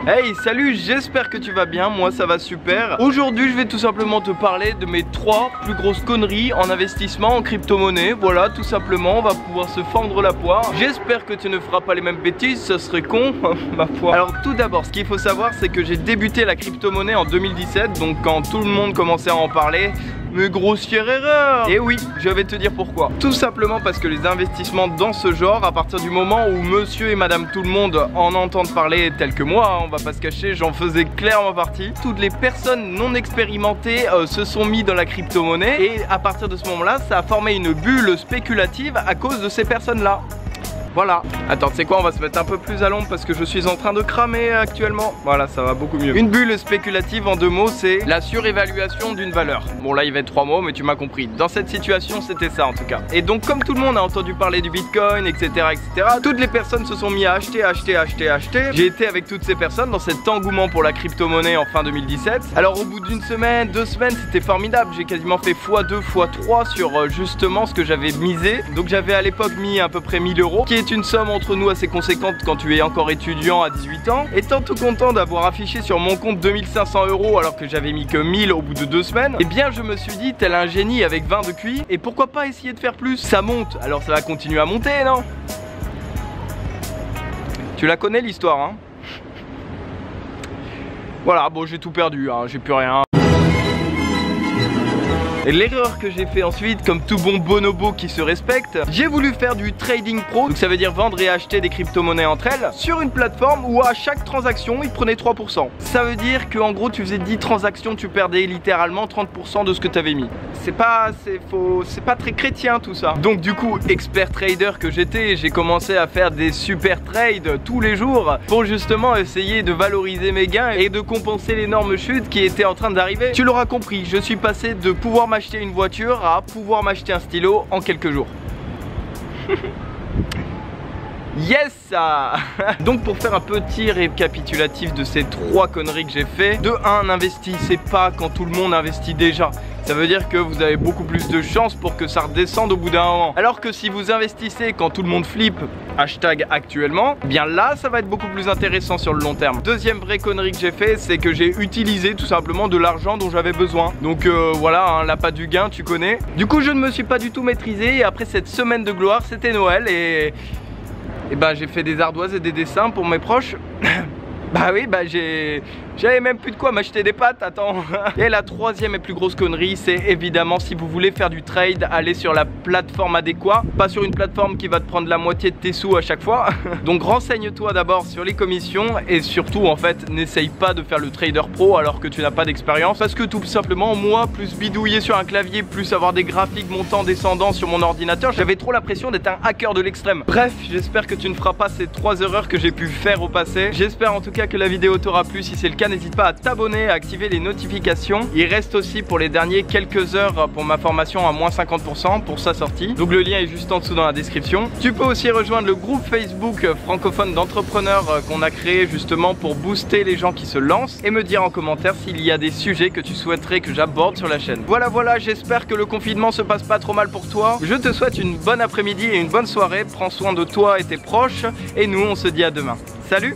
Hey, salut, j'espère que tu vas bien, moi ça va super. Aujourd'hui je vais tout simplement te parler de mes 3 plus grosses conneries en investissement en crypto-monnaie. Voilà, tout simplement, on va pouvoir se fendre la poire. J'espère que tu ne feras pas les mêmes bêtises, ça serait con, ma foi. Alors tout d'abord, ce qu'il faut savoir, c'est que j'ai débuté la crypto-monnaie en 2017, donc quand tout le monde commençait à en parler. Mais grossière erreur! Et oui, je vais te dire pourquoi. Tout simplement parce que les investissements dans ce genre, à partir du moment où monsieur et madame tout le monde en entendent parler tel que moi, on va pas se cacher, j'en faisais clairement partie. Toutes les personnes non expérimentées se sont mis dans la crypto-monnaie et à partir de ce moment-là, ça a formé une bulle spéculative à cause de ces personnes-là. Voilà. Attends, tu sais quoi, on va se mettre un peu plus à l'ombre parce que je suis en train de cramer actuellement. Voilà, ça va beaucoup mieux. Une bulle spéculative en 2 mots, c'est la surévaluation d'une valeur. Bon là il va être 3 mots mais tu m'as compris. Dans cette situation c'était ça en tout cas. Et donc comme tout le monde a entendu parler du Bitcoin, etc. toutes les personnes se sont mis à acheter. J'ai été avec toutes ces personnes dans cet engouement pour la crypto-monnaie en fin 2017. Alors au bout d'une semaine, 2 semaines, c'était formidable. J'ai quasiment fait x2, x3 sur justement ce que j'avais misé. Donc j'avais à l'époque mis à peu près 1000 €, qui est une somme entre nous assez conséquente quand tu es encore étudiant à 18 ans. Étant tout content d'avoir affiché sur mon compte 2500 € alors que j'avais mis que 1000 au bout de 2 semaines, eh bien je me suis dit tel un génie avec 20 de QI, et pourquoi pas essayer de faire plus? Ça monte, alors ça va continuer à monter, non? Tu la connais l'histoire, hein? Voilà, bon j'ai tout perdu, hein, j'ai plus rien. Et l'erreur que j'ai fait ensuite, comme tout bon bonobo qui se respecte, j'ai voulu faire du trading pro, donc ça veut dire vendre et acheter des crypto-monnaies entre elles, sur une plateforme où à chaque transaction, ils prenaient 3%. Ça veut dire qu'en gros, tu faisais 10 transactions, tu perdais littéralement 30% de ce que tu avais mis. C'est pas très chrétien tout ça. Donc du coup, expert trader que j'étais, j'ai commencé à faire des super trades tous les jours pour justement essayer de valoriser mes gains et de compenser l'énorme chute qui était en train d'arriver. Tu l'auras compris, je suis passé de pouvoir m'acheter une voiture à pouvoir m'acheter un stylo en quelques jours. Yes! Donc pour faire un petit récapitulatif de ces 3 conneries que j'ai fait, de 1, n'investissez pas quand tout le monde investit déjà. Ça veut dire que vous avez beaucoup plus de chances pour que ça redescende au bout d'un moment. Alors que si vous investissez quand tout le monde flippe, hashtag actuellement, bien là ça va être beaucoup plus intéressant sur le long terme. Deuxième vraie connerie que j'ai fait, c'est que j'ai utilisé tout simplement de l'argent dont j'avais besoin. Donc voilà, hein, l'appât du gain, tu connais. Du coup je ne me suis pas du tout maîtrisé et après cette semaine de gloire, c'était Noël et ben j'ai fait des ardoises et des dessins pour mes proches. Bah oui, bah j'avais même plus de quoi m'acheter des pâtes, attends. Et la 3e et plus grosse connerie, c'est évidemment si vous voulez faire du trade, allez sur la plateforme adéquate, pas sur une plateforme qui va te prendre la moitié de tes sous à chaque fois. Donc renseigne-toi d'abord sur les commissions et surtout en fait, n'essaye pas de faire le trader pro alors que tu n'as pas d'expérience, parce que tout simplement moi, plus bidouiller sur un clavier, plus avoir des graphiques montants descendants sur mon ordinateur, j'avais trop l'impression d'être un hacker de l'extrême. Bref, j'espère que tu ne feras pas ces 3 erreurs que j'ai pu faire au passé. J'espère en tout cas que la vidéo t'aura plu. Si c'est le cas, n'hésite pas à t'abonner, à activer les notifications. Il reste aussi pour les derniers quelques heures pour ma formation à moins 50% pour sa sortie. Donc le lien est juste en dessous dans la description. Tu peux aussi rejoindre le groupe Facebook francophone d'entrepreneurs qu'on a créé justement pour booster les gens qui se lancent et me dire en commentaire s'il y a des sujets que tu souhaiterais que j'aborde sur la chaîne. Voilà, j'espère que le confinement se passe pas trop mal pour toi. Je te souhaite une bonne après-midi et une bonne soirée. Prends soin de toi et tes proches et nous on se dit à demain. Salut!